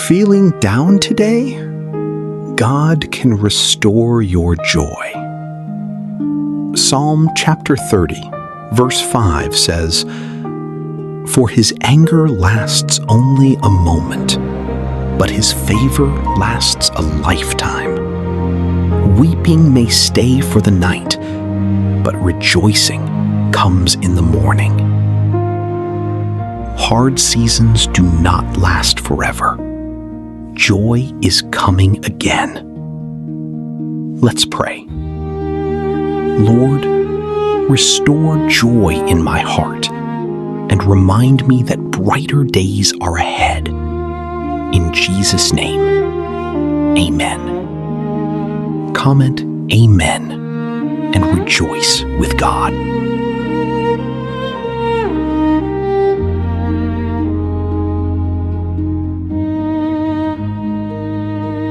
feeling down today? God can restore your joy. Psalm chapter 30, verse 5 says, "For his anger lasts only a moment, but his favor lasts a lifetime. Weeping may stay for the night, but rejoicing comes in the morning." Hard seasons do not last forever. Joy is coming again. Let's pray. Lord, restore joy in my heart and remind me that brighter days are ahead. In Jesus' name, amen. Comment Amen and rejoice with God.